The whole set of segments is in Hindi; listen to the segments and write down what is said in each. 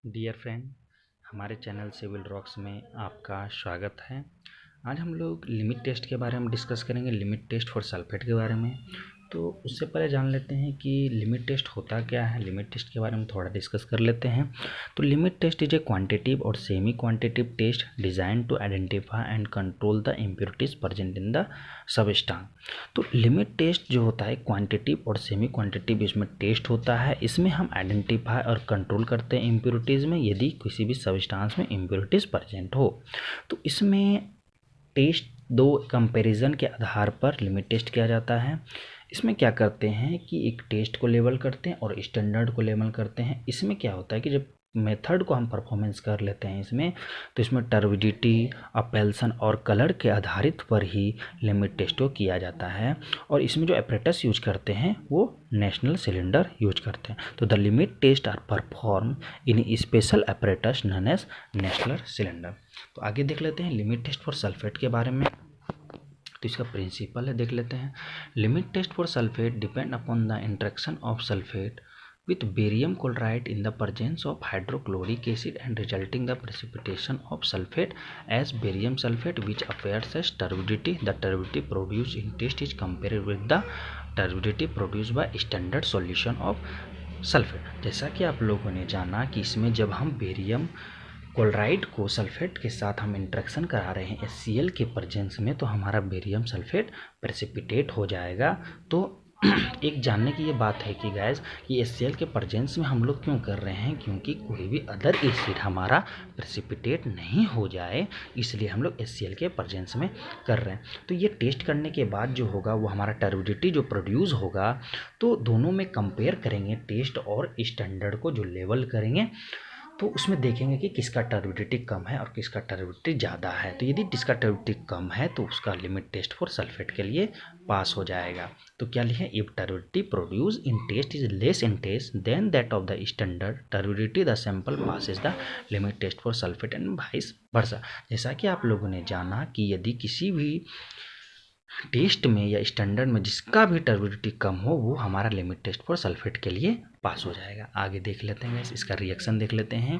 डियर फ्रेंड, हमारे चैनल सिविल रॉक्स में आपका स्वागत है। आज हम लोग लिमिट टेस्ट के बारे में डिस्कस करेंगे, लिमिट टेस्ट फॉर सल्फेट के बारे में। तो उससे पहले जान लेते हैं कि लिमिट टेस्ट होता क्या है। लिमिट टेस्ट के बारे में थोड़ा डिस्कस कर लेते हैं। तो limit test is a quantitative और semi quantitative test design to identify and control the impurities present in the substance. तो लिमिट टेस्ट जो होता है क्वांटिटिव और सेमी क्वांटिटिव इसमें टेस्ट होता है। इसमें हम आइडेंटिफाई और कंट्रोल करते हैं इम्प्योरिटीज़ में, यदि किसी भी सबस्टांस में इम्प्योरिटीज़ प्रेजेंट हो। तो इसमें टेस्ट दो कंपैरिजन के आधार पर लिमिट टेस्ट किया जाता है। इसमें क्या करते हैं कि एक टेस्ट को लेवल करते हैं और स्टैंडर्ड को लेवल करते हैं। इसमें क्या होता है कि जब मेथड को हम परफॉर्मेंस कर लेते हैं इसमें, तो इसमें टर्बिडिटी, अपैल्सन और कलर के आधारित पर ही लिमिट टेस्ट को किया जाता है। और इसमें जो एपरेटस यूज करते हैं वो नेशनल सिलेंडर यूज करते हैं। तो the limit test are perform in special apparatus known as Nessler cylinder. तो आगे देख लेते हैं लिमिट टेस्ट फॉर सल्फेट के बारे में। तो इसका प्रिंसिपल है, देख लेते हैं। Limit test for sulphate depend upon the interaction of sulphate with barium chloride in the presence of hydrochloric acid and resulting the precipitation of sulfate as barium sulfate, which appears as turbidity. The turbidity produced in test is compared with the turbidity produced by standard solution of sulfate। जैसा कि आप लोगों ने जाना कि इसमें जब हम बेरियम क्लोराइड को सल्फेट के साथ हम इंट्रैक्शन करा रहे हैं HCl के प्रेजेंस में, तो हमारा बेरियम सल्फेट प्रेसिपिटेट हो जाएगा। तो एक जानने की ये बात है कि गैस कि HCl के प्रेजेंस में हम लोग क्यों कर रहे हैं, क्योंकि कोई भी अदर एसिड हमारा प्रेसिपिटेट नहीं हो जाए, इसलिए हम लोग HCl के प्रेजेंस में कर रहे हैं। तो ये टेस्ट करने के बाद जो होगा वो हमारा टर्बिडिटी जो प्रोड्यूस होगा, तो दोनों में कंपेयर करेंगे टेस्ट और स्टैंडर्ड को जो लेवल करेंगे, तो उसमें देखेंगे कि किसका टर्बिडिटी कम है और किसका टर्बिडिटी ज़्यादा है। तो यदि जिसका टर्बिडिटी कम है तो उसका लिमिट टेस्ट फॉर सल्फेट के लिए पास हो जाएगा। तो क्या लिखे, if turbidity produce in test is less in test then that of the standard turbidity the sample passes the limit test for sulphate and vice versa. जैसा कि आप लोगों ने जाना कि यदि किसी भी टेस्ट में या स्टैंडर्ड में जिसका भी टर्बिडिटी कम हो वो हमारा लिमिट टेस्ट फॉर सल्फेट के लिए पास हो जाएगा। आगे देख लेते हैं, इसका रिएक्शन देख लेते हैं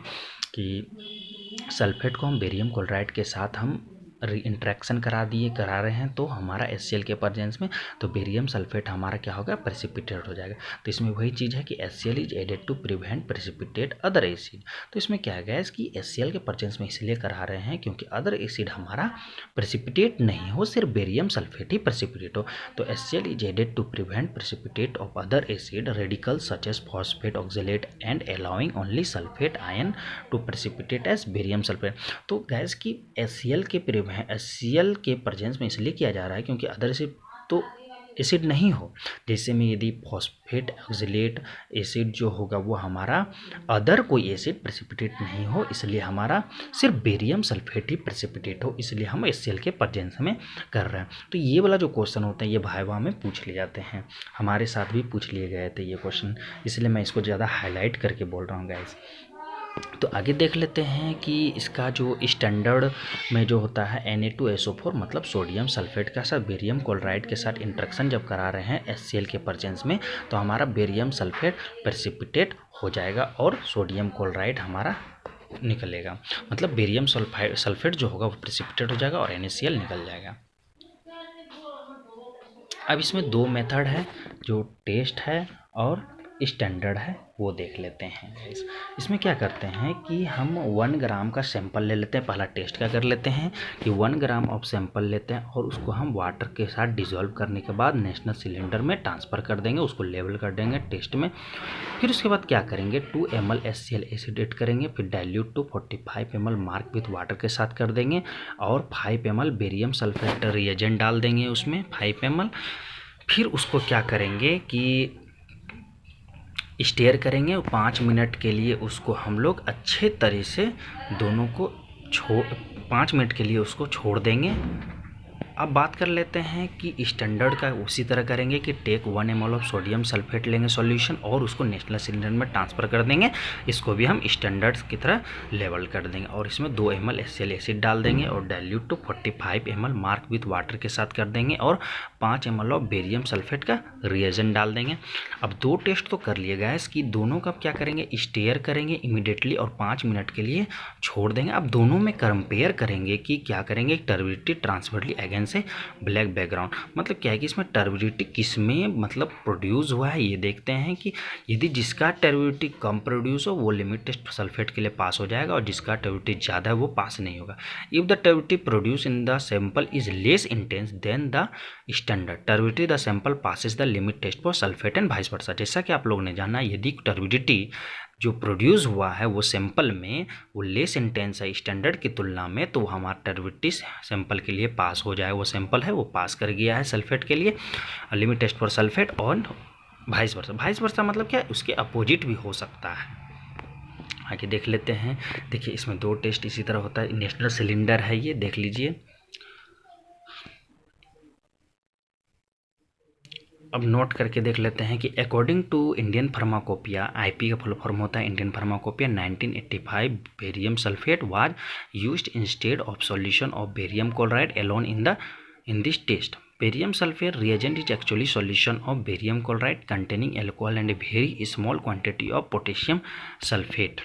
कि सल्फेट को हम बेरियम क्लोराइड के साथ हम इंट्रैक्शन करा रहे हैं, तो हमारा HCl के प्रेजेंस में तो बेरियम सल्फेट हमारा क्या होगा, प्रेसिपिटेट हो जाएगा। तो इसमें वही चीज़ है कि HCl is added to prevent precipitate other acid. तो इसमें क्या है गैस कि HCl के प्रेजेंस में इसलिए करा रहे हैं क्योंकि अदर एसिड हमारा प्रेसिपिटेट नहीं हो, सिर्फ बेरियम सल्फेट ही प्रेसिपिटेट हो। तो HCl is added to prevent precipitate of other acid radicals such as phosphate oxalate and allowing only sulphate ion to precipitate as barium sulphate. तो गैस की HCl के प्रेजेंस में इसलिए किया जा रहा है क्योंकि अदर एसिड तो एसिड नहीं हो। जैसे में यदि फॉस्फेट ऑक्जेलेट एसिड जो होगा वो हमारा अदर कोई एसिड प्रेसिपिटेट नहीं हो, इसलिए हमारा सिर्फ बेरियम सल्फेट ही प्रेसिपिटेट हो, इसलिए हम HCl के प्रेजेंस में कर रहे हैं। तो ये वाला जो क्वेश्चन होते हैं ये वाइवा में पूछ लिए जाते हैं, हमारे साथ भी पूछ लिए गए थे ये क्वेश्चन, इसलिए मैं इसको ज़्यादा हाईलाइट करके बोल रहा हूँ गाइस। तो आगे देख लेते हैं कि इसका जो स्टैंडर्ड में जो होता है Na2SO4 मतलब सोडियम सल्फेट का साथ बेरियम क्लोराइड के साथ इंट्रैक्शन जब करा रहे हैं HCl के प्रेजेंस में, तो हमारा बेरियम सल्फेट प्रेसिपिटेट हो जाएगा और सोडियम क्लोराइड हमारा निकलेगा। मतलब बेरियम सल्फेट जो होगा वो प्रेसिपिटेट हो जाएगा और NaCl निकल जाएगा। अब इसमें दो मेथड है, जो टेस्ट है और स्टैंडर्ड है, वो देख लेते हैं। इसमें क्या करते हैं कि हम 1 ग्राम का सैंपल ले लेते हैं। पहला टेस्ट क्या कर लेते हैं कि 1 ग्राम ऑफ सैंपल लेते हैं और उसको हम वाटर के साथ डिज़ोल्व करने के बाद नेशनल सिलेंडर में ट्रांसफ़र कर देंगे, उसको लेवल कर देंगे टेस्ट में। फिर उसके बाद क्या करेंगे, 2 ml HCl एसिड ऐड करेंगे, फिर dilute to 45 ml mark with water के साथ कर देंगे और 5 ml बेरियम सल्फेट रिएजेंट डाल देंगे उसमें 5 ml। फिर उसको क्या करेंगे कि स्टेयर करेंगे 5 मिनट के लिए, उसको हम लोग अच्छे तरह से दोनों को 5 मिनट के लिए उसको छोड़ देंगे। अब बात कर लेते हैं कि स्टैंडर्ड का उसी तरह करेंगे कि take 1 ml of sodium sulphate लेंगे सॉल्यूशन और उसको नेशनल सिलेंडर में ट्रांसफ़र कर देंगे। इसको भी हम स्टैंडर्ड की तरह लेवल कर देंगे और इसमें 2 ml HCl एसिड डाल देंगे और dilute to 45 ml mark with water के साथ कर देंगे और 5 ml ऑफ बेरियम सल्फेट का रिएजेंट डाल देंगे। अब 2 टेस्ट तो कर लिए गैस कि दोनों का क्या करेंगे, स्टेयर करेंगे इमीडिएटली और 5 मिनट के लिए छोड़ देंगे। अब दोनों में कंपेयर करेंगे कि क्या करेंगे, टर्बिडिटी ट्रांसफरली अगेन से ब्लैक बैकग्राउंड, मतलब क्या है कि इसमें टर्बिडिटी किस में मतलब प्रोड्यूस हुआ है ये देखते हैं कि यदि जिसका टर्बिडिटी कम प्रोड्यूस हो वो लिमिट टेस्ट सल्फेट के लिए पास हो जाएगा और जिसका टर्बिडिटी ज़्यादा है वो पास नहीं होगा। If the turbidity produce in the sample is less intense then the standard turbidity the sample passes the limit test for sulphate and vice versa. जैसा कि आप लोगों ने जाना, यदि टर्बिडिटी जो प्रोड्यूस हुआ है वो सैंपल में वो लेस इंटेंस है स्टैंडर्ड की तुलना में, तो हमारा टर्बिडिटी सैंपल के लिए पास हो जाए, वो सैंपल है वो पास कर गया है सल्फेट के लिए लिमिट टेस्ट फॉर सल्फेट और वाइस वर्सा। वाइस वर्सा मतलब क्या, उसके अपोजिट भी हो सकता है। आगे देख लेते हैं। देखिए इसमें 2 टेस्ट इसी तरह होता है। नेशनल सिलेंडर है ये, देख लीजिए। अब नोट करके देख लेते हैं कि according to Indian pharmacopoeia, IP का फुल फॉर्म होता है Indian pharmacopoeia, 1985 barium sulphate was used instead of solution of barium chloride alone in this test. Barium sulfate reagent is actually solution of barium chloride containing alcohol and a very small quantity of potassium sulfate.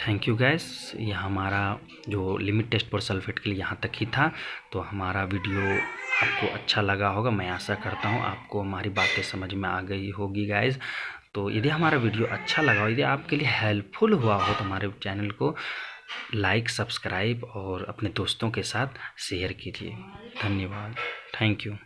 Thank you gas. ये हमारा जो लिमिट टेस्ट फॉर सल्फेट के लिए यहाँ तक ही था। तो हमारा वीडियो आपको अच्छा लगा होगा, मैं आशा करता हूँ आपको हमारी बातें समझ में आ गई होगी गैस। तो यदि हमारा वीडियो अच्छा लगा हो, यदि आपके लिए हेल्पफुल हुआ हो तो हमारे चैनल को लाइक, सब्सक्राइब और अपने दोस्तों के साथ शेयर कीजिए। धन्यवाद, थैंक यू।